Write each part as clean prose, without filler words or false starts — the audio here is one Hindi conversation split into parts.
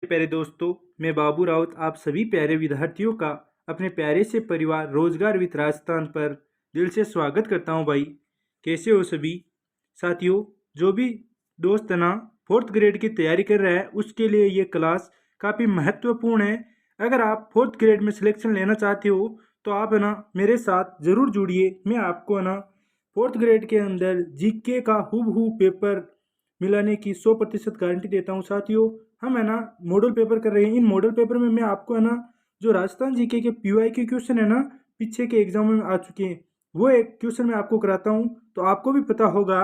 प्यारे दोस्तों, मैं बाबू राउत आप सभी प्यारे विद्यार्थियों का अपने प्यारे से परिवार रोजगार विद राजस्थान पर दिल से स्वागत करता हूं। भाई कैसे हो सभी साथियों? जो भी दोस्त है ना फोर्थ ग्रेड की तैयारी कर रहा है उसके लिए ये क्लास काफ़ी महत्वपूर्ण है। अगर आप फोर्थ ग्रेड में सिलेक्शन लेना चाहते हो तो आप है ना मेरे साथ ज़रूर जुड़िए। मैं आपको है ना फोर्थ ग्रेड के अंदर जीके का हूबहू पेपर मिलाने की 100% गारंटी देता हूँ। साथियों हम है ना मॉडल पेपर कर रहे हैं। इन मॉडल पेपर में मैं आपको है ना जो राजस्थान जीके के पीवाई के क्वेश्चन है ना पीछे के एग्जाम में आ चुके हैं वो एक क्वेश्चन मैं आपको कराता हूँ। तो आपको भी पता होगा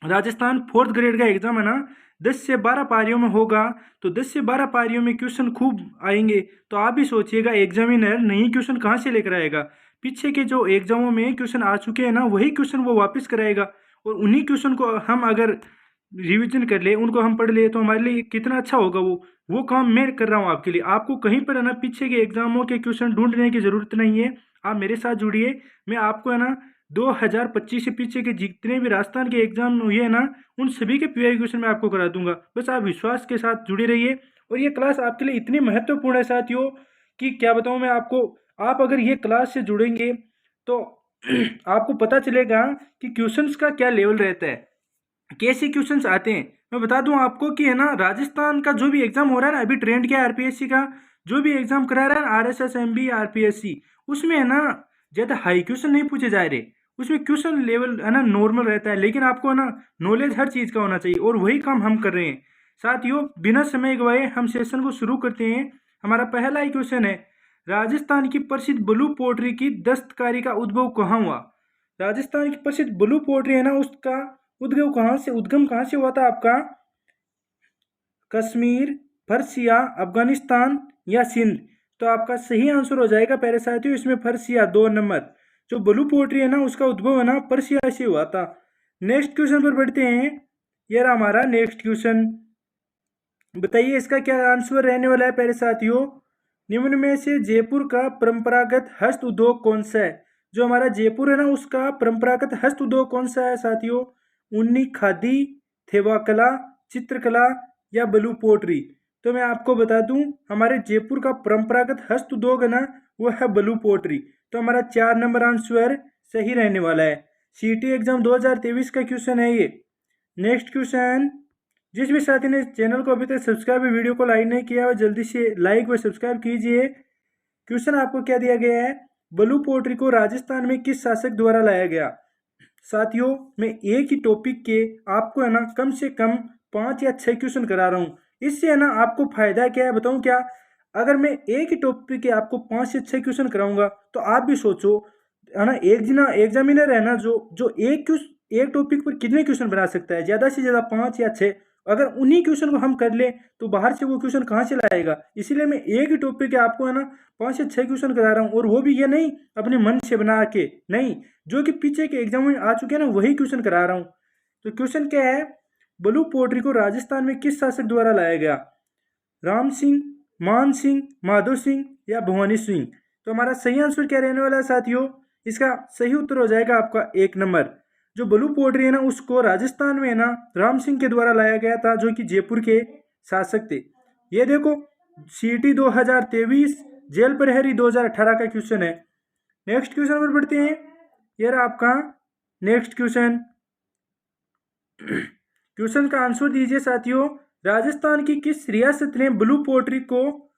राजस्थान फोर्थ ग्रेड का एग्जाम है ना 10 से 12 पारियों में होगा। तो 10 से 12 पारियों में क्वेश्चन खूब आएंगे। तो आप भी सोचिएगा एग्जामिनर नई क्वेश्चन कहाँ से लेकर आएगा? पीछे के जो एग्जामों में क्वेश्चन आ चुके हैं ना वही क्वेश्चन वो वापस कराएगा। और उन्हीं क्वेश्चन को हम अगर रिवीजन कर ले, उनको हम पढ़ ले तो हमारे लिए कितना अच्छा होगा। वो काम मैं कर रहा हूँ आपके लिए। आपको कहीं पर है ना पीछे के एग्जामों के क्वेश्चन ढूंढने की ज़रूरत नहीं है। आप मेरे साथ जुड़िए। मैं आपको है ना 2025 से पीछे के जितने भी राजस्थान के एग्जाम हुए हैं ना उन सभी के पीआई क्वेश्चन मैं आपको करा दूंगा। बस आप विश्वास के साथ जुड़े रहिए। और ये क्लास आपके लिए इतनी महत्वपूर्ण है साथियों कि क्या बताऊं मैं आपको। आप अगर ये क्लास से जुड़ेंगे तो आपको पता चलेगा कि क्वेश्चंस का क्या लेवल रहता है, कैसे क्वेश्चंस आते हैं। मैं बता दूं आपको कि है ना राजस्थान का जो भी एग्जाम हो रहा है ना अभी ट्रेंड क्या है आरपीएससी का जो भी एग्जाम करा रहा है आरएसएस एमबी आरपीएससी उसमें है ना ज़्यादा हाई क्वेश्चन नहीं पूछे जा रहे। उसमें क्वेश्चन लेवल है ना नॉर्मल रहता है। लेकिन आपको है ना नॉलेज हर चीज़ का होना चाहिए और वही काम हम कर रहे हैं। साथियों बिना समय गवाए हम सेशन को शुरू करते हैं। हमारा पहला ही क्वेश्चन है राजस्थान की प्रसिद्ध ब्लू पोट्री की दस्तकारी का उद्भव कहाँ हुआ? राजस्थान की प्रसिद्ध ब्लू पोट्री है ना उसका उद्गम कहाँ से हुआ था आपका? कश्मीर, पर्सिया, अफगानिस्तान या सिंध? तो आपका सही आंसर हो जाएगा प्यारे साथियों इसमें पर्सिया 2 नंबर। जो ब्लू पोट्री है ना उसका उद्भव है ना पर्सिया से हुआ था। नेक्स्ट क्वेश्चन पर बढ़ते हैं। यार हमारा नेक्स्ट क्वेश्चन बताइए इसका क्या आंसर रहने वाला है प्यारे साथियों? निम्न में से जयपुर का परंपरागत हस्त उद्योग कौन सा है? जो हमारा जयपुर है ना उसका परंपरागत हस्त उद्योग कौन सा है साथियों? ऊनी खादी, थेवा कला, चित्रकला या ब्लू पोट्री? तो मैं आपको बता दूं हमारे जयपुर का परंपरागत हस्त उद्योग है ना वो है ब्लू पोट्री। तो हमारा 4 नंबर आंसर सही रहने वाला है। सीटी एग्जाम 2023 का क्वेश्चन है ये। नेक्स्ट क्वेश्चन, जिस भी साथी ने चैनल को अभी तक सब्सक्राइब वीडियो को लाइक नहीं किया है जल्दी से लाइक व सब्सक्राइब कीजिए। क्वेश्चन आपको क्या दिया गया है? ब्लू पोट्री को राजस्थान में किस शासक द्वारा लाया गया? साथियों मैं एक ही टॉपिक के आपको है ना कम से कम 5 या 6 क्वेश्चन करा रहा हूँ। इससे है ना आपको फायदा क्या है बताऊँ क्या? अगर मैं एक ही टॉपिक के आपको 5 से 6 क्वेश्चन कराऊंगा तो आप भी सोचो है ना एक जना एग्जामिनर है ना जो जो एक टॉपिक पर कितने क्वेश्चन बना सकता है? ज़्यादा से ज़्यादा 5 या 6। अगर उन्हीं क्वेश्चन को हम कर लें तो बाहर से वो क्वेश्चन कहाँ से लाएगा? इसीलिए मैं एक ही टॉपिक के आपको है ना 5 से 6 क्वेश्चन करा रहा हूँ। और वो भी ये नहीं अपने मन से बना के नहीं, जो कि पीछे के एग्जाम में आ चुके हैं ना वही क्वेश्चन करा रहा हूँ। तो क्वेश्चन क्या है? ब्लू पोट्री को राजस्थान में किस शासक द्वारा लाया गया? राम सिंह, मान सिंह, माधो सिंह या भवानी सिंह? तो हमारा सही आंसर क्या रहने वाला है साथियों? इसका सही उत्तर हो जाएगा आपका 1 नंबर। जो ब्लू पोट्री है ना उसको राजस्थान में है ना राम सिंह के द्वारा लाया गया था जो कि जयपुर के शासक थे। ये देखो सीटी 2023 जेल प्रहरी 2018 का क्वेश्चन है। नेक्स्ट क्वेश्चन पर बढ़ते हैं। ये रहा आपका नेक्स्ट क्वेश्चन। क्वेश्चन का आंसर दीजिए साथियों। राजस्थान की किस रियासत ने ब्लू पोट्री को,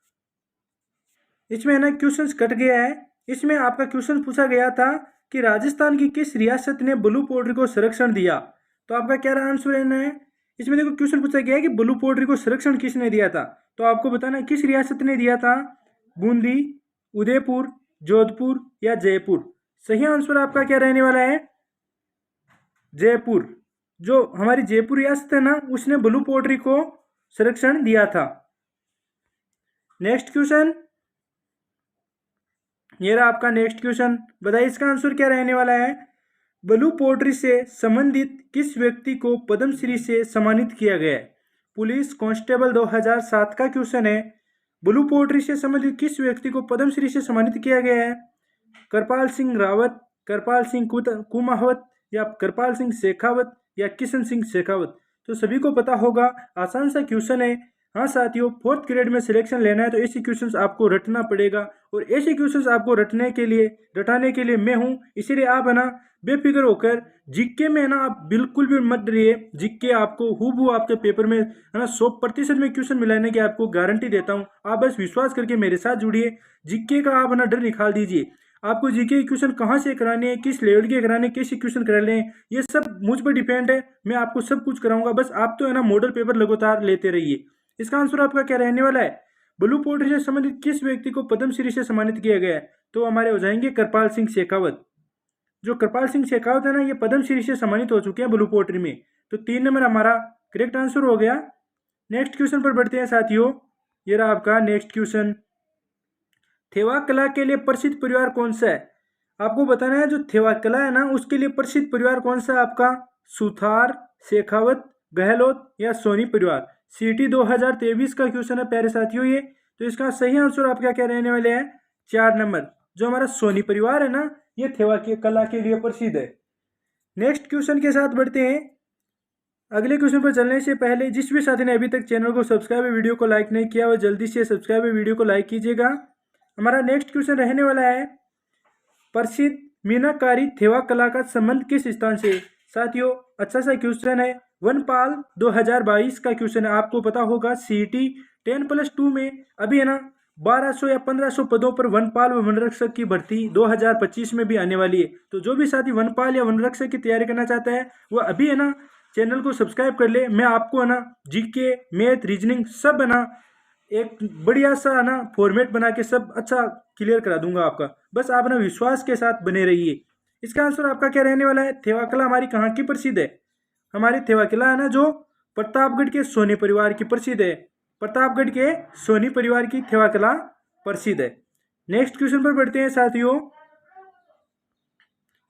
इसमें है ना क्वेश्चन कट गया है। इसमें आपका क्वेश्चन पूछा गया था कि राजस्थान की किस रियासत ने ब्लू पोट्री को संरक्षण दिया? तो आपका क्या आंसर रहना है? इसमें देखो क्वेश्चन पूछा गया है कि ब्लू पोट्री को संरक्षण किसने दिया था? तो आपको बताना है किस रियासत ने दिया था। बूंदी, उदयपुर, जोधपुर या जयपुर? सही आंसर आपका क्या रहने वाला है? जयपुर। जो हमारी जयपुर रियासत है ना उसने ब्लू पोट्री को संरक्षण दिया था। नेक्स्ट क्वेश्चन, ये रहा आपका नेक्स्ट क्वेश्चन। बताइए इसका आंसर क्या रहने वाला है? ब्लू पोट्री से संबंधित किस व्यक्ति को पद्मश्री से सम्मानित किया गया है? पुलिस कांस्टेबल 2007 का क्वेश्चन है। ब्लू पोट्री से संबंधित किस व्यक्ति को पद्मश्री से सम्मानित किया गया है? कृपाल सिंह रावत, कृपाल सिंह कुमावत या कृपाल सिंह शेखावत या किशन सिंह शेखावत? तो सभी को पता होगा आसान सा क्वेश्चन है। हाँ साथियों, 4th ग्रेड में सिलेक्शन लेना है तो ऐसे क्वेश्चंस आपको रटना पड़ेगा, और ऐसे क्वेश्चंस आपको रटाने के लिए मैं हूँ। इसीलिए आप है ना बेफिक्र होकर जीके में है ना आप बिल्कुल भी मत डरिए। जीके आपको हूबहू आपके पेपर में है ना 100% में क्वेश्चन मिलाने की आपको गारंटी देता हूँ। आप बस विश्वास करके मेरे साथ जुड़िए, जीके का आप है ना डर निकाल दीजिए। आपको जीके के क्वेश्चन कहाँ से कराने हैं, किस लेवल के कराने हैं, कैसे क्वेश्चन करा लें, ये सब मुझ पर डिपेंड है। मैं आपको सब कुछ कराऊंगा, बस आप तो है ना मॉडल पेपर लगातार लेते रहिए। इसका आंसर आपका क्या रहने वाला है? ब्लू पोल्ट्री से संबंधित किस व्यक्ति को पद्मश्री से सम्मानित किया गया है? तो हमारे हो जाएंगे कृपाल सिंह शेखावत। जो कृपाल सिंह शेखावत है ना, ये पद्मश्री से सम्मानित हो चुके हैं ब्लू पोल्ट्री में। तो 3 नंबर हमारा करेक्ट आंसर हो गया। नेक्स्ट क्वेश्चन पर बढ़ते हैं साथियों। ये रहा आपका नेक्स्ट क्वेश्चन। थेवा कला के लिए प्रसिद्ध परिवार कौन सा है? आपको बताना है जो थेवा कला है ना उसके लिए प्रसिद्ध परिवार कौन सा है आपका? सुथार, शेखावत, गहलोत या सोनी परिवार। सीटी 2023 का क्वेश्चन है प्यारे साथियों ये। तो इसका सही आंसर आपका क्या रहने वाले हैं? 4 नंबर। जो हमारा सोनी परिवार है ना, ये थेवा की कला के लिए प्रसिद्ध है। नेक्स्ट क्वेश्चन के साथ बढ़ते हैं। अगले क्वेश्चन पर चलने से पहले जिस भी साथी ने अभी तक चैनल को सब्सक्राइब या वीडियो को लाइक नहीं किया, वो जल्दी से सब्सक्राइब या वीडियो को लाइक कीजिएगा। हमारा नेक्स्ट क्वेश्चन रहने वाला है, प्रसिद्ध मीनाकारी थेवा कला का संबंध किस स्थान से? साथियों अच्छा सा क्वेश्चन है, वनपाल 2022 का क्वेश्चन है। आपको पता होगा सीटी 10+2 में अभी है ना 1200 या 1500 पदों पर वनपाल व वनरक्षक की भर्ती 2025 में भी आने वाली है। तो जो भी साथी वनपाल या वनरक्षक की तैयारी करना चाहता है वो अभी है ना चैनल को सब्सक्राइब कर ले। मैं आपको है ना जीके, मैथ, रीजनिंग सब है ना एक बढ़िया सा है ना फॉर्मेट बना के सब अच्छा क्लियर करा दूंगा आपका। बस आप ना विश्वास के साथ बने रहिए। इसका आंसर आपका क्या रहने वाला है? थेवा कला हमारी कहाँ की प्रसिद्ध है? हमारी थेवा कला है ना जो प्रतापगढ़ के सोनी परिवार की प्रसिद्ध है। प्रतापगढ़ के सोनी परिवार की थेवा कला प्रसिद्ध है। नेक्स्ट क्वेश्चन पर बढ़ते हैं साथियों।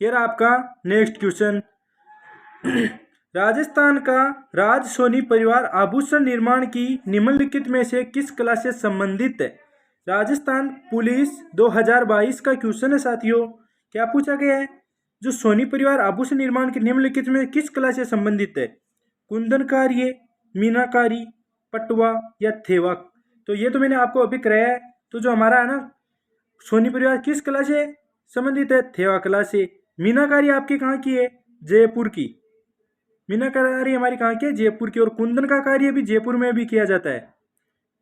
ये रहा आपका नेक्स्ट क्वेश्चन। राजस्थान का राज सोनी परिवार आभूषण निर्माण की निम्नलिखित में से किस कला से संबंधित है? राजस्थान पुलिस 2022 का क्वेश्चन है साथियों। क्या पूछा गया है? जो सोनी परिवार आभूषण निर्माण की निम्नलिखित में किस कला से संबंधित है? कुंदन कार्य, मीनाकारी, पटवा या थेवा। तो ये तो मैंने आपको अभी कराया है। तो जो हमारा है ना सोनी परिवार किस कला से संबंधित है? थेवा कला से। मीनाकारी आपकी कहाँ की है? जयपुर की। मीनाकारी हमारी कहाँ की है? जयपुर की। और कुंदन का कार्य भी जयपुर में भी किया जाता है।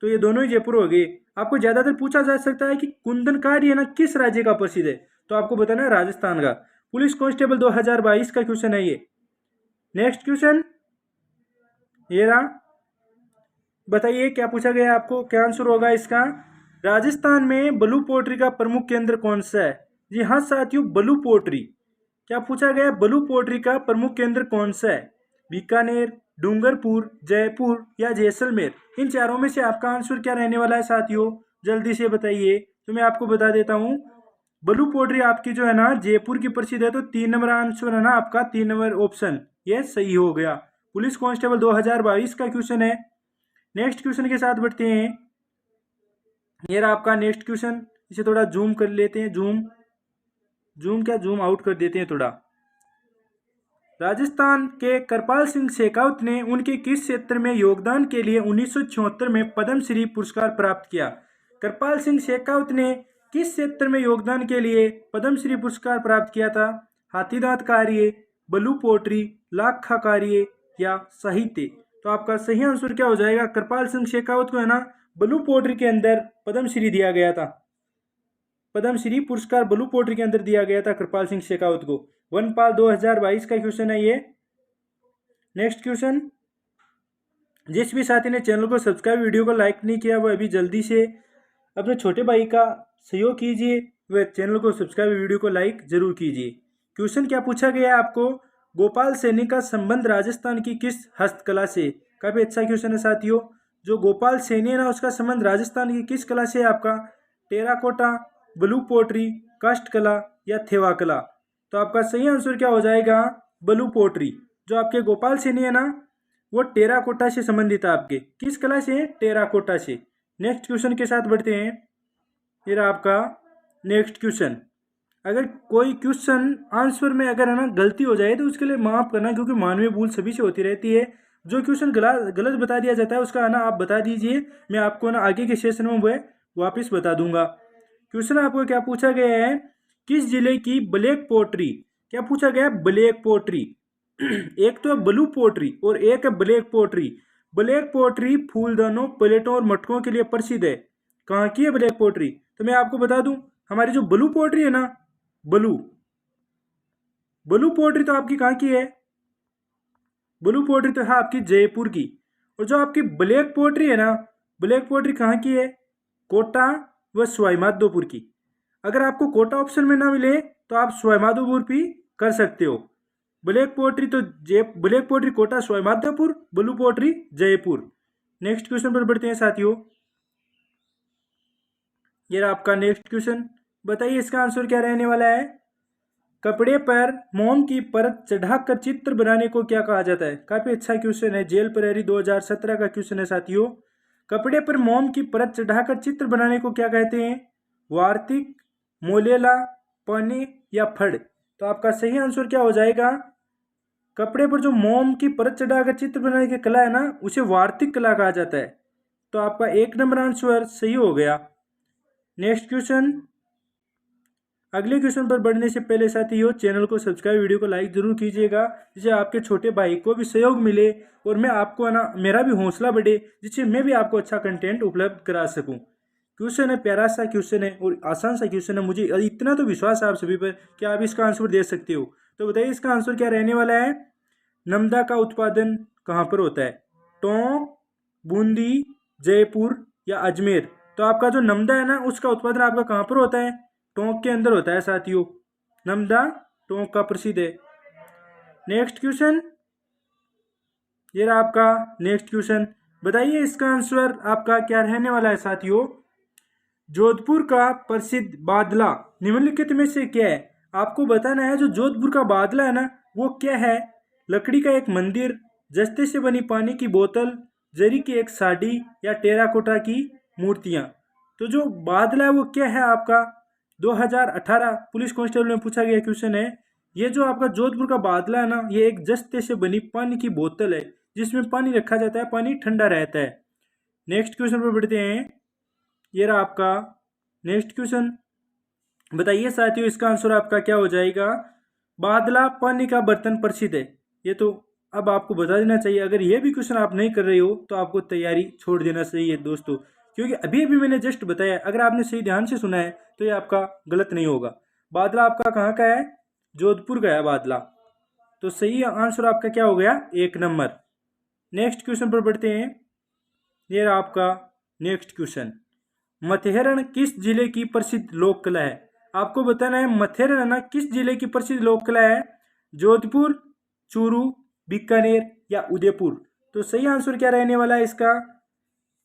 तो ये दोनों ही जयपुर हो गए। आपको ज्यादातर पूछा जा सकता है कि कुंदन कार्य ना किस राज्य का प्रसिद्ध है? तो आपको बताना है राजस्थान का। पुलिस कांस्टेबल 2022 का क्वेश्चन है ये। नेक्स्ट क्वेश्चन ये रहा। बताइए क्या पूछा गया आपको, क्या आंसर होगा इसका? राजस्थान में ब्लू पोल्ट्री का प्रमुख केंद्र कौन सा है? जी हाँ साथियों, ब्लू पोल्ट्री। क्या पूछा गया? ब्लू पोल्ट्री का प्रमुख केंद्र कौन सा है? बीकानेर, डूंगरपुर, जयपुर या जैसलमेर। इन चारों में से आपका आंसर क्या रहने वाला है साथियों? जल्दी से बताइए। तो मैं आपको बता देता हूँ, ब्लू पोल्ट्री आपकी जो है ना जयपुर की प्रसिद्ध है। तो 3 नंबर आंसर है ना आपका, 3 नंबर ऑप्शन ये सही हो गया। पुलिस कांस्टेबल 2022 का क्वेश्चन है। नेक्स्ट क्वेश्चन के साथ बढ़ते हैं। ये रहा आपका नेक्स्ट क्वेश्चन। इसे थोड़ा जूम कर लेते हैं, जूम आउट कर देते हैं थोड़ा। राजस्थान के कृपाल सिंह शेखावत ने उनके किस क्षेत्र में योगदान के लिए 1976 में पद्मश्री पुरस्कार प्राप्त किया? कृपाल सिंह शेखावत ने किस क्षेत्र में योगदान के लिए पद्मश्री पुरस्कार प्राप्त किया था? हाथीदांत कार्य, ब्लू पोल्ट्री, लाखा कार्य या साहित्य। तो आपका सही आंसर क्या हो जाएगा? कृपाल सिंह शेखावत को है ना ब्लू पोल्ट्री के अंदर पद्मश्री दिया गया था। पद्मश्री पुरस्कार ब्लू पोल्ट्री के अंदर दिया गया था कृपाल सिंह शेखावत को। वनपाल 2022 का क्वेश्चन है ये। Next question. जिस भी साथी ने चैनल को सब्सक्राइब, वीडियो को लाइक नहीं किया, वो अभी जल्दी से अपने छोटे भाई का सहयोग कीजिए, वह चैनल को सब्सक्राइब, वीडियो को लाइक जरूर कीजिए। क्वेश्चन क्या पूछा गया है आपको? गोपाल सैनी का संबंध राजस्थान की किस हस्तकला से? काफी अच्छा क्वेश्चन है साथियों। जो गोपाल सैनी है ना उसका संबंध राजस्थान की किस कला से है आपका? टेराकोटा, ब्लू पोल्ट्री, काष्ठ कला या थेवा कला। तो आपका सही आंसर क्या हो जाएगा? Blue poultry. जो आपके गोपाल सैनी है ना वो टेराकोटा से संबंधित है। आपके किस कला से? टेराकोटा से। नेक्स्ट क्वेश्चन के साथ बढ़ते हैं। ये रहा आपका नेक्स्ट क्वेश्चन। अगर कोई क्वेश्चन आंसर में अगर है ना गलती हो जाए तो उसके लिए माफ़ करना, क्योंकि मानवीय भूल सभी से होती रहती है। जो क्वेश्चन गलत बता दिया जाता है उसका है ना आप बता दीजिए, मैं आपको ना आगे के सेशन में वह वापस बता दूंगा। क्वेश्चन आपको क्या पूछा गया है, किस जिले की ब्लैक पोट्री, क्या पूछा गया है, ब्लैक पोट्री। एक तो है ब्लू पोट्री और एक है ब्लैक पोट्री। ब्लैक पोट्री फूलदानों, प्लेटों और मटकों के लिए प्रसिद्ध है। कहाँ की है ब्लैक पोट्री? तो मैं आपको बता दूं, हमारी जो ब्लू पोट्री है ना, ब्लू ब्लू पोट्री तो आपकी कहाँ की है? ब्लू पोट्री तो है आपकी जयपुर की। और जो आपकी ब्लैक पोट्री है ना, ब्लैक पोट्री कहाँ की है? कोटा व सवाईमाधोपुर की। अगर आपको कोटा ऑप्शन में ना मिले तो आप सवाईमाधोपुर भी कर सकते हो। ब्लैक पोट्री तो black pottery Kota Sawai Madhopur, blue pottery Jaipur. Next question पर बढ़ते हैं साथियों। ये रहा आपका नेक्स्ट क्वेश्चन, बताइए इसका आंसर क्या रहने वाला है। कपड़े पर मोम की परत चढ़ाकर चित्र बनाने को क्या कहा जाता है? काफी अच्छा क्वेश्चन है, जेल प्रहरी 2017 का क्वेश्चन है साथियों। कपड़े पर मोम की परत चढ़ाकर चित्र बनाने को क्या कहते हैं? वार्तिक, मोलेला, पने या फड़? तो आपका सही आंसर क्या हो जाएगा? कपड़े पर जो मोम की परत चढ़ाकर चित्र बनाने की कला है ना, उसे वार्तिक कला कहा जाता है। तो आपका 1 नंबर आंसर सही हो गया। नेक्स्ट क्वेश्चन, अगले क्वेश्चन पर बढ़ने से पहले साथियों चैनल को सब्सक्राइब, वीडियो को लाइक जरूर कीजिएगा, जिससे आपके छोटे भाई को भी सहयोग मिले और मैं आपको ना मेरा भी हौसला बढ़े, जिससे मैं भी आपको अच्छा कंटेंट उपलब्ध करा सकूं। क्वेश्चन है, प्यारा सा क्वेश्चन है और आसान सा क्वेश्चन है। मुझे इतना तो विश्वास है आप सभी पर कि आप इसका आंसर दे सकते हो। तो बताइए इसका आंसर क्या रहने वाला है। नमदा का उत्पादन कहाँ पर होता है? टोंक, बूंदी, जयपुर या अजमेर? तो आपका जो नमदा है ना, उसका उत्पादन आपका कहाँ पर होता है? टोंक के अंदर होता है साथियों। नमदा टोंक का प्रसिद्ध है। नेक्स्ट क्वेश्चन, ये रहा आपका नेक्स्ट क्वेश्चन, बताइए इसका आंसर आपका क्या रहने वाला है साथियों। जोधपुर का प्रसिद्ध बादला निम्नलिखित में से क्या है? आपको बताना है जो जोधपुर का बादला है ना, वो क्या है? लकड़ी का एक मंदिर, जस्ते से बनी पानी की बोतल, जरी की एक साड़ी या टेराकोटा की मूर्तियां? तो जो बादला है वो क्या है आपका? 2018 पुलिस कांस्टेबल में पूछा गया क्वेश्चन है। ये जो आपका जोधपुर का बादला है ना, ये एक जस्ते से बनी पानी की बोतल है, जिसमें पानी रखा जाता है, पानी ठंडा रहता है। नेक्स्ट क्वेश्चन पर बढ़ते हैं। ये रहा आपका नेक्स्ट क्वेश्चन, बताइए साथियों इसका आंसर आपका क्या हो जाएगा। बादला पानी का बर्तन प्रसिद्ध है। ये तो अब आपको बता देना चाहिए। अगर ये भी क्वेश्चन आप नहीं कर रहे हो तो आपको तैयारी छोड़ देना चाहिए दोस्तों, क्योंकि अभी अभी मैंने जस्ट बताया। अगर आपने सही ध्यान से सुना है तो ये आपका गलत नहीं होगा। बादला आपका कहाँ का है? जोधपुर का है बादला। तो सही आंसर आपका क्या हो गया? 1 नंबर। नेक्स्ट क्वेश्चन पर बढ़ते हैं। ये रहा आपका नेक्स्ट क्वेश्चन, मथेरण किस जिले की प्रसिद्ध लोक कला है? आपको बताना है मथेरण है ना किस जिले की प्रसिद्ध लोक कला है? जोधपुर, चूरू, बीकानेर या उदयपुर? तो सही आंसर क्या रहने वाला है इसका।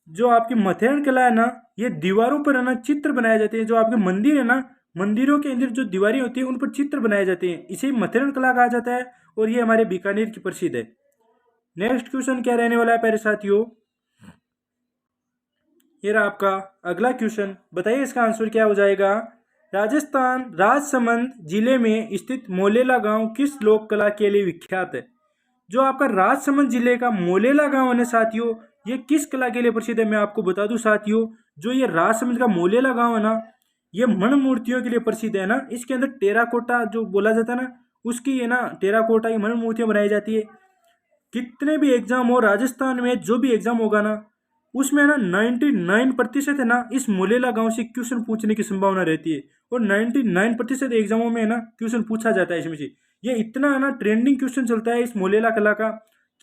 जो आपकी मथेरण कला है ना, ये दीवारों पर है ना चित्र बनाए जाते हैं। जो आपके मंदिर है ना, मंदिरों के अंदर जो दीवारें होती है उन पर चित्र बनाए जाते हैं, इसे मथेरण कला कहा जाता है और ये हमारे बीकानेर की प्रसिद्ध है। नेक्स्ट क्वेश्चन क्या रहने वाला है प्यारे साथियों। ये रहा आपका अगला क्वेश्चन, बताइए इसका आंसर क्या हो जाएगा। राजस्थान राजसमंद जिले में स्थित मोलेला गांव किस लोक कला के लिए विख्यात है? जो आपका राजसमंद जिले का मोलेला गांव है ना साथियों, ये किस कला के लिए प्रसिद्ध है? मैं आपको बता दूं साथियों, जो ये राजसमंद का मोलेला गांव है ना, ये मण मूर्तियों के लिए प्रसिद्ध है ना। इसके अंदर टेराकोटा जो बोला जाता है ना, उसकी ये ना टेराकोटा की मण मूर्तियां बनाई जाती है। कितने भी एग्जाम हो राजस्थान में, जो भी एग्जाम होगा ना, उसमें ना 99% है ना इस मोलेला गांव से क्वेश्चन पूछने की संभावना रहती है। और 99% एग्जामों में है ना क्वेश्चन पूछा जाता है इसमें से। ये इतना है ना ट्रेंडिंग क्वेश्चन चलता है इस मोलेला कला का,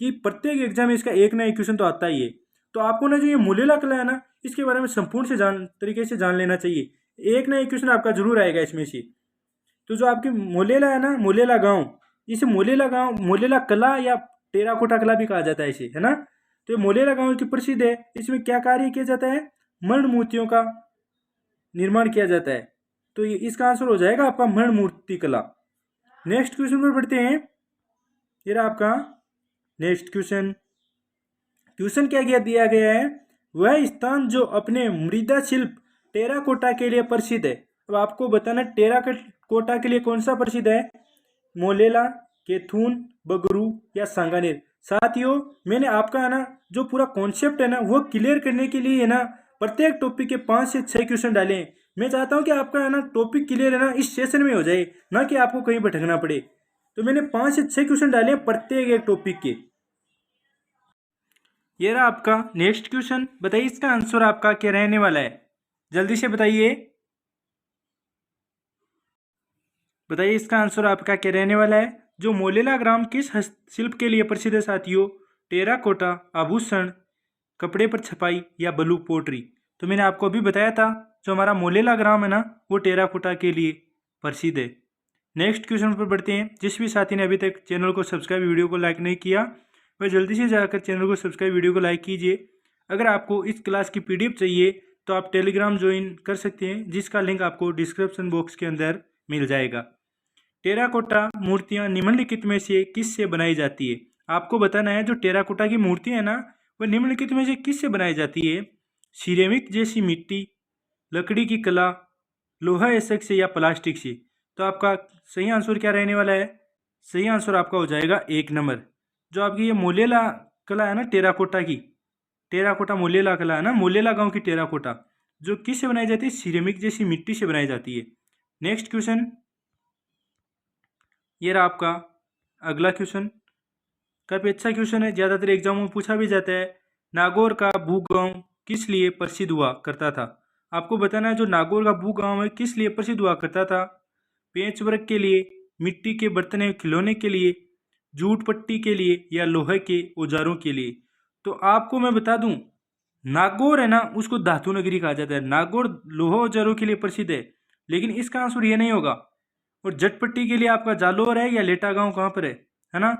कि प्रत्येक एग्जाम में इसका एक ना एक क्वेश्चन तो आता ही है। तो आपको ना जो ये मोलेला कला है ना, इसके बारे में संपूर्ण से तरीके से जान लेना चाहिए। एक ना एक क्वेश्चन आपका जरूर आएगा इसमें से। तो जो आपकी मोलेला है ना, मोलेला गांव, इसे मोलेला गांव, मोलेला कला या टेराकोटा कला भी कहा जाता है इसे, है ना। तो ये मोलेला गांव की प्रसिद्ध है। इसमें क्या कार्य किया जाता है? मण मूर्तियों का निर्माण किया जाता है। तो ये इसका आंसर हो जाएगा आपका मण मूर्ति कला। नेक्स्ट क्वेश्चन पर बढ़ते हैं। ये रहा आपका नेक्स्ट क्वेश्चन। क्वेश्चन क्या दिया गया है, वह स्थान जो अपने मृदा शिल्प टेराकोटा के लिए प्रसिद्ध है। अब आपको बताना टेराकोटा के लिए कौन सा प्रसिद्ध है? मोलेला, केथून, बगरू या सांगानेर? साथियों, मैंने आपका है ना जो पूरा कॉन्सेप्ट है ना वो क्लियर करने के लिए है ना प्रत्येक टॉपिक के 5 से 6 क्वेश्चन डाले हैं। मैं चाहता हूँ कि आपका है ना टॉपिक क्लियर है ना इस सेशन में हो जाए, ना कि आपको कहीं भटकना पड़े। तो मैंने 5 से 6 क्वेश्चन डाले हैं प्रत्येक एक टॉपिक के। ये रहा आपका नेक्स्ट क्वेश्चन। बताइए इसका आंसर आपका क्या रहने वाला है, जल्दी से बताइए। बताइए इसका आंसर आपका क्या रहने वाला है। जो मोलेला ग्राम किस हस्तशिल्प के लिए प्रसिद्ध है साथियों? टेराकोटा, आभूषण, कपड़े पर छपाई या ब्लू पोट्री। तो मैंने आपको अभी बताया था जो हमारा मोलेला ग्राम है ना वो टेराकोटा के लिए प्रसिद्ध है। नेक्स्ट क्वेश्चन पर बढ़ते हैं। जिस भी साथी ने अभी तक चैनल को सब्सक्राइब, वीडियो को लाइक नहीं किया, वह जल्दी से जाकर चैनल को सब्सक्राइब, वीडियो को लाइक कीजिए। अगर आपको इस क्लास की पीडीएफ चाहिए तो आप टेलीग्राम ज्वाइन कर सकते हैं, जिसका लिंक आपको डिस्क्रिप्शन बॉक्स के अंदर मिल जाएगा। टेराकोटा मूर्तियां निम्नलिखित में से किससे बनाई जाती है? आपको बताना है जो टेराकोटा की मूर्तियां है ना वह निम्नलिखित में से किससे बनाई जाती है? सिरेमिक जैसी मिट्टी, लकड़ी की कला, लोहा एसक से या प्लास्टिक से। तो आपका सही आंसर क्या रहने वाला है? सही आंसर आपका हो जाएगा 1 नंबर। जो आपकी ये मोलेला कला है ना टेराकोटा की, टेराकोटा मोलेला कला है ना, मोलेला गांव की टेराकोटा जो किससे बनाई जाती है? सिरेमिक जैसी मिट्टी से बनाई जाती है। नेक्स्ट क्वेश्चन, ये रहा आपका अगला क्वेश्चन। काफ़ी अच्छा क्वेश्चन है, ज़्यादातर एग्जामों में पूछा भी जाता है। नागौर का भूगांव किस लिए प्रसिद्ध हुआ करता था? आपको बताना है जो नागौर का भूगांव है किस लिए प्रसिद्ध हुआ करता था? पेंच वर्क के लिए, मिट्टी के बर्तन एवं खिलौने के लिए, जूट पट्टी के लिए या लोहे के औजारों के लिए। तो आपको मैं बता दूं नागौर है ना उसको धातु नगरी कहा जाता है। नागौर लोहा औजारों के लिए प्रसिद्ध है, लेकिन इसका आंसर ये नहीं होगा। और जटपट्टी के लिए आपका जालोर है या लेटा गांव कहाँ पर है ना।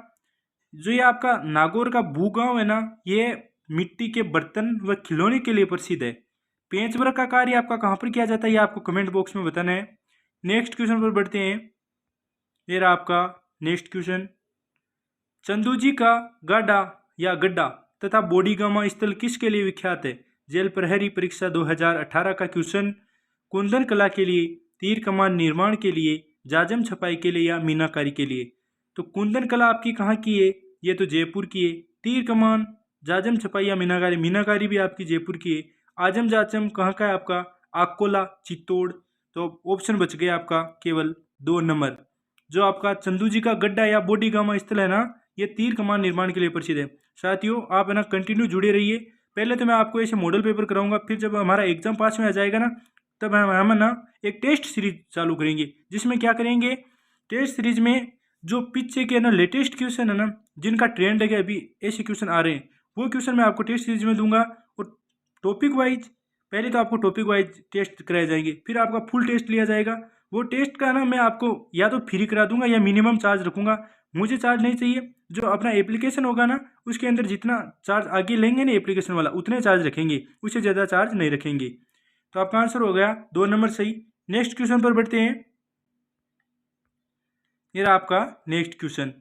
जो ये आपका नागौर का भूगांव है ना ये मिट्टी के बर्तन व खिलौने के लिए प्रसिद्ध है। पेंच वर्क का कार्य आपका कहाँ पर किया जाता है ये आपको कमेंट बॉक्स में बताना है। नेक्स्ट क्वेश्चन पर बढ़ते हैं। ये रहा आपका नेक्स्ट क्वेश्चन। चंदूजी का गाडा या गड्ढा तथा बोडीगामा स्थल किसके लिए विख्यात है? जेल प्रहरी परीक्षा 2018 का क्वेश्चन। कुंदन कला के लिए, तीर कमान निर्माण के लिए, जाजम छपाई के लिए या मीनाकारी के लिए। तो कुंदन कला आपकी कहाँ की है? ये तो जयपुर की है। तीर कमान, जाजम छपाई या मीनाकारी, मीनाकारी भी आपकी जयपुर की है। आजम जाचम कहाँ का है आपका? आकोला, चित्तौड़। तो ऑप्शन बच गया आपका केवल 2 नंबर। जो आपका चंदूजी का गड्ढा या बोडीगामा स्थल है ना ये तीर कमान निर्माण के लिए प्रसिद्ध है। साथियों आप है ना कंटिन्यू जुड़े रहिए। पहले तो मैं आपको ऐसे मॉडल पेपर कराऊंगा, फिर जब हमारा एग्जाम पास में आ जाएगा ना तब हम ना एक टेस्ट सीरीज चालू करेंगे, जिसमें क्या करेंगे, टेस्ट सीरीज में जो पीछे के ना लेटेस्ट क्वेश्चन है ना जिनका ट्रेंड है अभी ऐसे क्वेश्चन आ रहे हैं वो क्वेश्चन मैं आपको टेस्ट सीरीज में दूंगा। और टॉपिक वाइज पहले तो आपको टॉपिक वाइज टेस्ट कराए जाएंगे, फिर आपका फुल टेस्ट लिया जाएगा। वो टेस्ट का ना मैं आपको या तो फ्री करा दूंगा या मिनिमम चार्ज रखूंगा। मुझे चार्ज नहीं चाहिए, जो अपना एप्लीकेशन होगा ना उसके अंदर जितना चार्ज आगे लेंगे ना एप्लीकेशन वाला उतने चार्ज रखेंगे, उससे ज़्यादा चार्ज नहीं रखेंगे। तो आपका आंसर हो गया 2 नंबर सही। नेक्स्ट क्वेश्चन पर बढ़ते हैं। ये रहा आपका नेक्स्ट क्वेश्चन।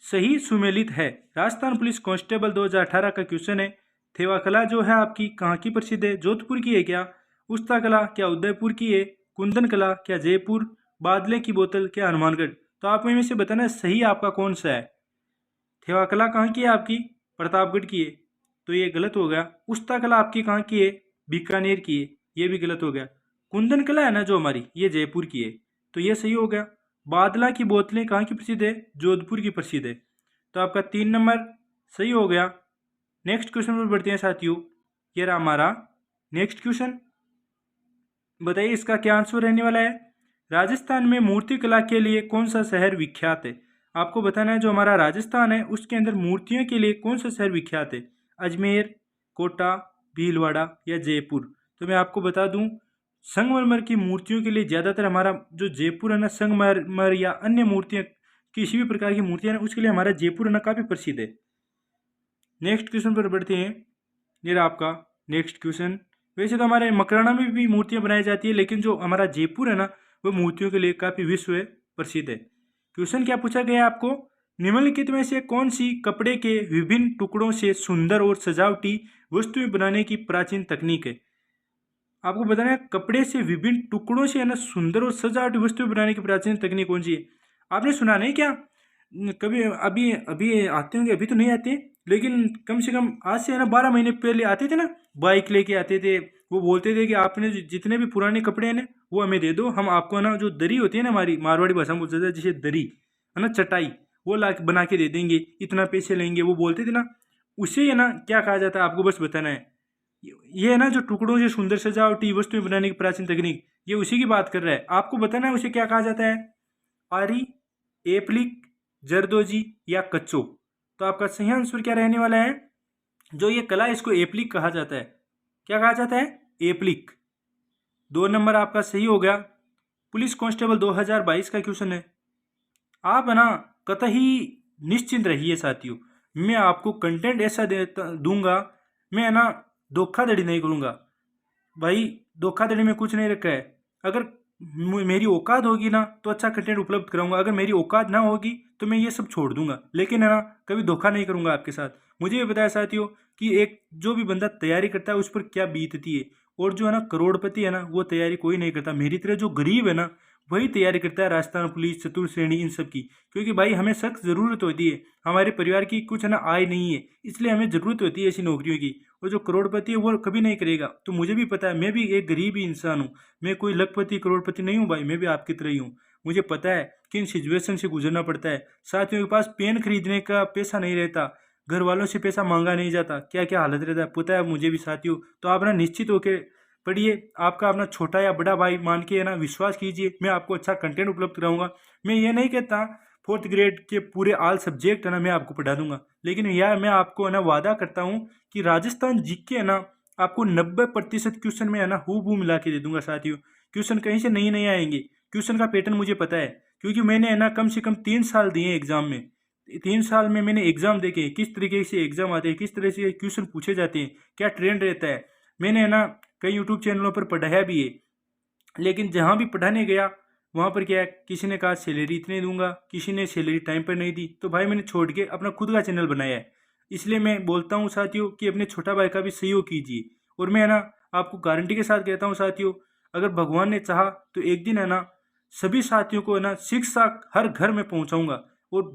सही सुमेलित है। राजस्थान पुलिस कांस्टेबल 2018 का क्वेश्चन है। थेवा कला जो है आपकी कहाँ की प्रसिद्ध है? जोधपुर की है क्या? उस्ता कला क्या उदयपुर की है? कुंदन कला क्या जयपुर? बादले की बोतल क्या हनुमानगढ़? तो आप में से बताना सही आपका कौन सा है। थेवा कला कहाँ की है आपकी? प्रतापगढ़ की है, तो ये गलत हो गया। उस्ता कला आपकी कहाँ की है? बीकानेर की है, ये भी गलत हो गया। कुंदन कला है ना जो हमारी ये जयपुर की है, तो ये सही हो गया। बादला की बोतलें कहाँ की प्रसिद्ध है? जोधपुर की प्रसिद्ध है, तो आपका 3 नंबर सही हो गया। नेक्स्ट क्वेश्चन पर बढ़ते हैं साथियों। ये रहा हमारा नेक्स्ट क्वेश्चन। बताइए इसका क्या आंसर रहने वाला है। राजस्थान में मूर्ति कला के लिए कौन सा शहर विख्यात है? आपको बताना है जो हमारा राजस्थान है उसके अंदर मूर्तियों के लिए कौन सा शहर विख्यात है? अजमेर, कोटा, भीलवाड़ा या जयपुर। तो मैं आपको बता दूं संगमरमर की मूर्तियों के लिए ज़्यादातर हमारा जो जयपुर है ना, संगमरमर या अन्य मूर्तियाँ किसी भी प्रकार की मूर्तियाँ ना उसके लिए हमारा जयपुर है ना काफ़ी प्रसिद्ध है। नेक्स्ट क्वेश्चन पर बढ़ते हैं। ये रहा आपका नेक्स्ट क्वेश्चन। वैसे तो हमारे मकराना में भी मूर्तियाँ बनाई जाती है, लेकिन जो हमारा जयपुर है ना वो मूर्तियों के लिए काफ़ी विश्व प्रसिद्ध है। क्वेश्चन क्या पूछा गया आपको? निम्नलिखित में से कौन सी कपड़े के विभिन्न टुकड़ों से सुंदर और सजावटी वस्तुएं बनाने की प्राचीन तकनीक है? आपको बताना है कपड़े से विभिन्न टुकड़ों से है ना सुंदर और सजावटी वस्तुएं बनाने की प्राचीन तकनीक कौन सी है? आपने सुना नहीं क्या कभी अभी अभी आते होंगे, अभी तो नहीं आते, लेकिन कम से कम आज से है ना 12 महीने पहले आते थे ना, बाइक लेके आते थे। वो बोलते थे कि आपने जितने भी पुराने कपड़े हैं ना वो हमें दे दो, हम आपको ना जो दरी होती है ना, हमारी मारवाड़ी भाषा में बोलते थे जैसे दरी है ना, चटाई, वो ला के बना के दे देंगे, इतना पैसे लेंगे, वो बोलते थे ना। उसे है ना क्या कहा जाता है आपको बस बताना है। ये है ना जो टुकड़ों से सुंदर सजावटी वस्तुएं बनाने की प्राचीन तकनीक, ये उसी की बात कर रहा है, आपको बताना है उसे क्या कहा जाता है। आरी, एप्लिक, जरदोजी या कच्चो। तो आपका सही आंसर क्या रहने वाला है, जो ये कला है इसको एप्लिक कहा जाता है। क्या कहा जाता है, एप्लिक। 2 नंबर आपका सही हो गया। पुलिस कांस्टेबल 2022 का क्वेश्चन है। आप है ना कतई निश्चिंत रहिए साथियों, मैं आपको कंटेंट ऐसा दूंगा, मैं है ना धोखाधड़ी नहीं करूंगा भाई। धोखाधड़ी में कुछ नहीं रखा है। अगर मेरी औकात होगी ना तो अच्छा कंटेंट उपलब्ध कराऊंगा, अगर मेरी औकात ना होगी तो मैं ये सब छोड़ दूंगा, लेकिन है ना कभी धोखा नहीं करूंगा आपके साथ। मुझे भी बताया साथियों कि एक जो भी बंदा तैयारी करता है उस पर क्या बीतती है, और जो है ना करोड़पति है ना वो तैयारी कोई नहीं करता, मेरी तरह जो गरीब है ना वही तैयारी करता है, राजस्थान पुलिस, चतुर्थ श्रेणी, इन सब की। क्योंकि भाई हमें सख्त ज़रूरत होती है, हमारे परिवार की कुछ है ना आय नहीं है, इसलिए हमें ज़रूरत होती है ऐसी नौकरियों की। और जो करोड़पति है वो कभी नहीं करेगा। तो मुझे भी पता है, मैं भी एक गरीब ही इंसान हूँ, मैं कोई लखपति करोड़पति नहीं हूँ भाई, मैं भी आपकी तरह ही हूँ। मुझे पता है किन सिचुएशन से गुजरना पड़ता है। साथियों के पास पेन खरीदने का पैसा नहीं रहता, घर वालों से पैसा मांगा नहीं जाता, क्या क्या हालत रहता है पता है मुझे भी साथियों। तो आप ना निश्चित होकर पढ़िए, आपका अपना छोटा या बड़ा भाई मान के है ना विश्वास कीजिए, मैं आपको अच्छा कंटेंट उपलब्ध कराऊंगा। मैं ये नहीं कहता 4th ग्रेड के पूरे ऑल सब्जेक्ट है ना मैं आपको पढ़ा दूंगा, लेकिन यह मैं आपको है ना वादा करता हूँ कि राजस्थान जीके है ना आपको 90% क्वेश्चन में है ना हूबहू मिला के दे दूंगा साथियों। क्वेश्चन कहीं से नहीं नहीं आएंगे, क्वेश्चन का पैटर्न मुझे पता है, क्योंकि मैंने है ना कम से कम 3 साल दिए एग्जाम में। 3 साल में मैंने एग्जाम देखे, किस तरीके से एग्जाम आते हैं, किस तरह से क्वेश्चन पूछे जाते हैं, क्या ट्रेंड रहता है। मैंने है ना कई यूट्यूब चैनलों पर पढ़ाया भी है, लेकिन जहाँ भी पढ़ाने गया वहाँ पर क्या है, किसी ने कहा सैलरी इतने दूंगा, किसी ने सैलरी टाइम पर नहीं दी, तो भाई मैंने छोड़ के अपना खुद का चैनल बनाया है। इसलिए मैं बोलता हूँ साथियों कि अपने छोटा भाई का भी सहयोग कीजिए। और मैं है ना आपको गारंटी के साथ कहता हूँ साथियों, अगर भगवान ने चाहा तो एक दिन है ना सभी साथियों को है ना शिक्षा हर घर में पहुँचाऊँगा, और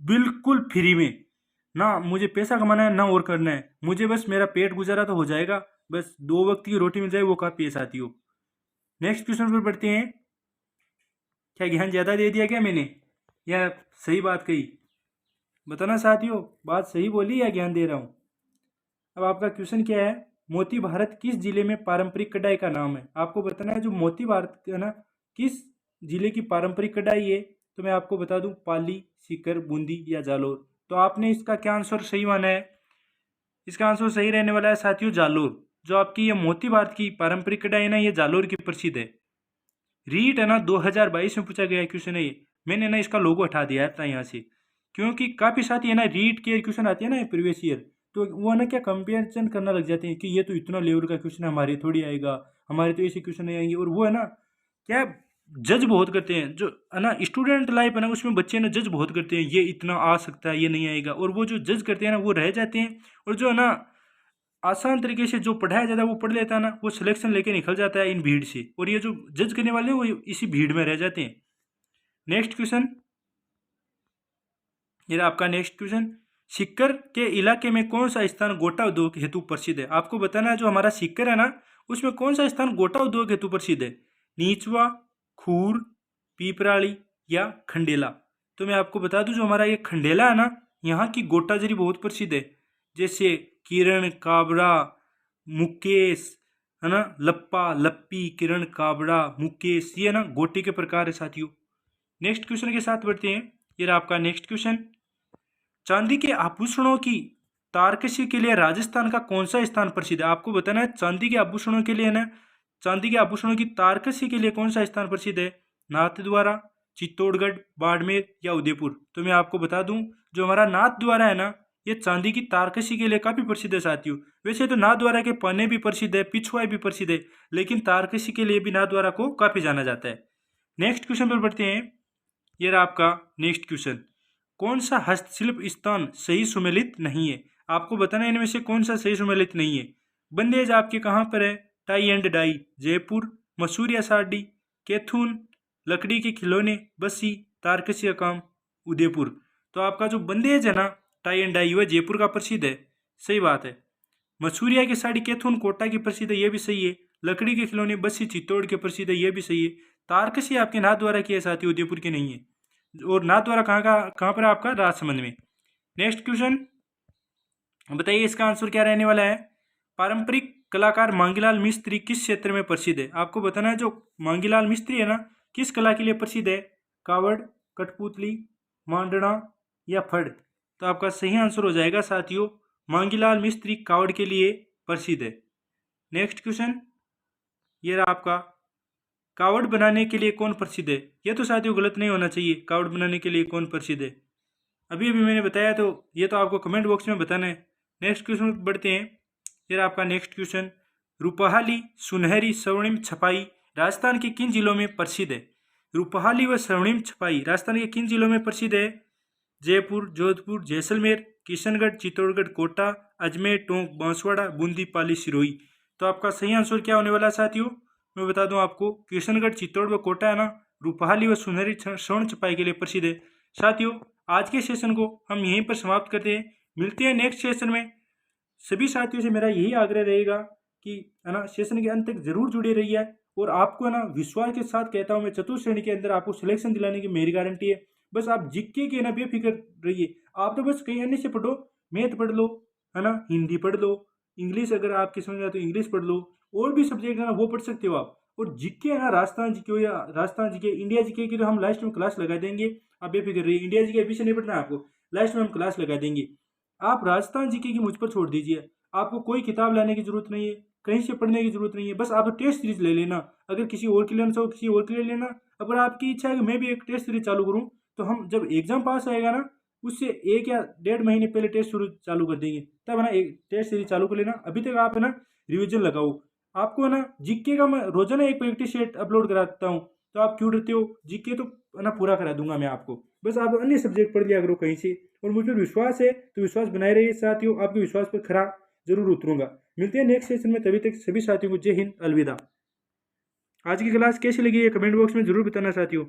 बिल्कुल फ्री में। ना मुझे पैसा कमाना है ना और करना है, मुझे बस मेरा पेट गुजारा तो हो जाएगा, बस 2 वक्त की रोटी मिल जाए वो काफ़ी है साथियों। नेक्स्ट क्वेश्चन पर बढ़ते हैं। क्या ज्ञान ज़्यादा दे दिया क्या मैंने, या सही बात कही, बताना साथियों, बात सही बोली या ज्ञान दे रहा हूँ। अब आपका क्वेश्चन क्या है, मोती भारत किस जिले में पारंपरिक कढ़ाई का नाम है। आपको बताना है जो मोती भारत है ना किस जिले की पारंपरिक कढ़ाई है। तो मैं आपको बता दूं पाली, सीकर, बूंदी या जालोर। तो आपने इसका क्या आंसर सही माना है, इसका आंसर सही रहने वाला है साथियों जालोर। जो आपकी ये मोती भारत की पारंपरिक कढ़ाई है ना ये जालोर की प्रसिद्ध है। रीट है ना 2022 में पूछा गया क्वेश्चन है ये, मैंने ना इसका लोगो हटा दिया था यहाँ से, क्योंकि काफ़ी साथी है ना रीट के क्वेश्चन आते हैं ना प्रीवियस ईयर, तो वो ना क्या कंपेरिजन करना लग जाते हैं कि ये तो इतना लेवल का क्वेश्चन हमारे थोड़ी आएगा, हमारे तो ऐसे क्वेश्चन नहीं आएंगे। और वो है ना क्या जज बहुत करते हैं, जो है ना स्टूडेंट लाइफ है ना उसमें बच्चे ना जज बहुत करते हैं, ये इतना आ सकता है ये नहीं आएगा, और वो जो जज करते हैं ना वो रह जाते हैं। और जो है ना आसान तरीके से जो पढ़ाया जाता है वो पढ़ लेता है ना, वो सिलेक्शन लेके निकल जाता है इन भीड़ से, और ये जो जज करने वाले हैं वो इसी भीड़ में रह जाते हैं। नेक्स्ट क्वेश्चन, ये आपका नेक्स्ट क्वेश्चन, सीकर के इलाके में कौन सा स्थान गोटा उद्योग हेतु प्रसिद्ध है। आपको बताना है जो हमारा सीकर है ना उसमें कौन सा स्थान गोटा उद्योग हेतु प्रसिद्ध है। नीचवा, खूर, पीपराली या खंडेला। तो मैं आपको बता दूं जो हमारा ये खंडेला है ना यहाँ की गोटा जरी बहुत प्रसिद्ध है, जैसे किरण काबरा, मुकेश है ना, लप्पा, लप्पी, किरण काबरा, मुकेश, ये ना गोटी के प्रकार है साथियों। नेक्स्ट क्वेश्चन के साथ बढ़ते हैं। ये रहा आपका नेक्स्ट क्वेश्चन, चांदी के आभूषणों की तारकशी के लिए राजस्थान का कौन सा स्थान प्रसिद्ध है। आपको बताना है चांदी के आभूषणों के लिए ना, चांदी के आभूषणों की तारकशी के लिए कौन सा स्थान प्रसिद्ध है। नाथद्वारा, चित्तौड़गढ़, बाड़मेर या उदयपुर। तो मैं आपको बता दूं जो हमारा नाथद्वारा है ना ये चांदी की तारकशी के लिए काफ़ी प्रसिद्ध है साथियों। वैसे तो नाथद्वारा के पन्ने भी प्रसिद्ध है, पिछुआ भी प्रसिद्ध है, लेकिन तारकशी के लिए भी नाथद्वारा को काफ़ी जाना जाता है। नेक्स्ट क्वेश्चन पर बढ़ते हैं। ये रहा आपका नेक्स्ट क्वेश्चन, कौन सा हस्तशिल्प स्थान सही सुमेलित नहीं है। आपको बताना है इनमें से कौन सा सही सुमेलित नहीं है। बंदेज आपके कहाँ पर है, टाई एंड डाई जयपुर, मसूर या सारडी, कैथून, लकड़ी के खिलौने बस्सी, तारकशी का काम उदयपुर। तो आपका जो बंदेज है ना, टाई एंड डाई, वह जयपुर का प्रसिद्ध है। सही बात है। मसूरिया की साड़ी कैथून कोटा की प्रसिद्ध है, ये भी सही है। लकड़ी के खिलौने बस्सी चित्तौड़ के प्रसिद्ध है, ये भी सही है। तारकशी आपके नाथ द्वारा किया साथी, उदयपुर के नहीं है। और नाथ द्वारा कहाँ पर है आपका? राजसमंद में। नेक्स्ट क्वेश्चन बताइए, इसका आंसर क्या रहने वाला है? पारंपरिक कलाकार मांगीलाल मिस्त्री किस क्षेत्र में प्रसिद्ध है? आपको बताना है जो मांगीलाल मिस्त्री है ना, किस कला के लिए प्रसिद्ध है? कावड़, कठपुतली, मांडना या फड़? तो आपका सही आंसर हो जाएगा साथियों, मांगीलाल मिस्त्री कावड़ के लिए प्रसिद्ध है। नेक्स्ट क्वेश्चन ये रहा आपका, कावड़ बनाने के लिए कौन प्रसिद्ध है? ये तो साथियों गलत नहीं होना चाहिए। कावड़ बनाने के लिए कौन प्रसिद्ध है? अभी अभी मैंने बताया, तो ये तो आपको कमेंट बॉक्स में बताना है। नेक्स्ट क्वेश्चन बढ़ते हैं। ये रहा आपका नेक्स्ट क्वेश्चन, रूपहाली सुनहरी स्वर्णिम छपाई राजस्थान के किन जिलों में प्रसिद्ध है? रूपहाली व स्वर्णिम छपाई राजस्थान के किन जिलों में प्रसिद्ध है? जयपुर, जोधपुर, जैसलमेर, किशनगढ़, चित्तौड़गढ़, कोटा, अजमेर, टोंक, बांसवाड़ा, बूंदी, पाली, सिरोही। तो आपका सही आंसर क्या होने वाला है साथियों? मैं बता दूं आपको, किशनगढ़, चित्तौड़ व कोटा है ना, रूपहाली व सुनहरी स्वर्ण छपाई के लिए प्रसिद्ध है। साथियों आज के सेशन को हम यहीं पर समाप्त करते हैं। मिलते हैं नेक्स्ट सेशन में। सभी साथियों से मेरा यही आग्रह रहेगा कि है ना, सेशन के अंत तक जरूर जुड़े रहिए। और आपको है ना, विश्वास के साथ कहता हूँ मैं, चतुर्थ श्रेणी के अंदर आपको सिलेक्शन दिलाने की मेरी गारंटी है। बस आप जीके के ना बेफिक्र रहिए। आप तो बस कहीं अन्य से पढ़ो, मैथ पढ़ लो, है ना, हिंदी पढ़ लो, इंग्लिश अगर आपकी समझ में आए तो इंग्लिश पढ़ लो, और भी सब्जेक्ट है ना वो पढ़ सकते हो आप। और जीके है ना, राजस्थान जीके हो या राजस्थान जीके, इंडिया जीके की तो हम लास्ट में क्लास लगा देंगे। आप बेफिक्र रहिए, इंडिया जीके अभी से नहीं पढ़ना है आपको, लास्ट में हम क्लास लगा देंगे। आप राजस्थान जीके की मुझ पर छोड़ दीजिए। आपको कोई किताब लाने की जरूरत नहीं है, कहीं से पढ़ने की जरूरत नहीं है। बस आप टेस्ट सीरीज ले लेना। अगर किसी और के लेना चाहो किसी और के ले लेना। अगर आपकी इच्छा है कि मैं भी एक टेस्ट सीरीज चालू करूँ, तो हम जब एग्जाम पास आएगा ना, उससे 1 या 1.5 महीने पहले टेस्ट सीरीज चालू कर देंगे। तब है ना एक टेस्ट सीरीज चालू कर लेना। अभी तक आप है ना रिविजन लगाओ। आपको है ना जीके का मैं रोजाना एक प्रैक्टिस सेट अपलोड कराता हूँ। तो आप क्यों डरते हो? जीके तो है ना पूरा करा दूंगा मैं आपको। बस आप अन्य सब्जेक्ट पढ़ लिया करो कहीं से। और मुझ पर विश्वास है तो विश्वास बनाए रहिए साथियों। आपके विश्वास पर खरा जरूर उतरूंगा। मिलते हैं नेक्स्ट सेशन में। तभी तक सभी साथियों को जय हिंद, अलविदा। आज की क्लास कैसी लगी है कमेंट बॉक्स में जरूर बताना साथियों।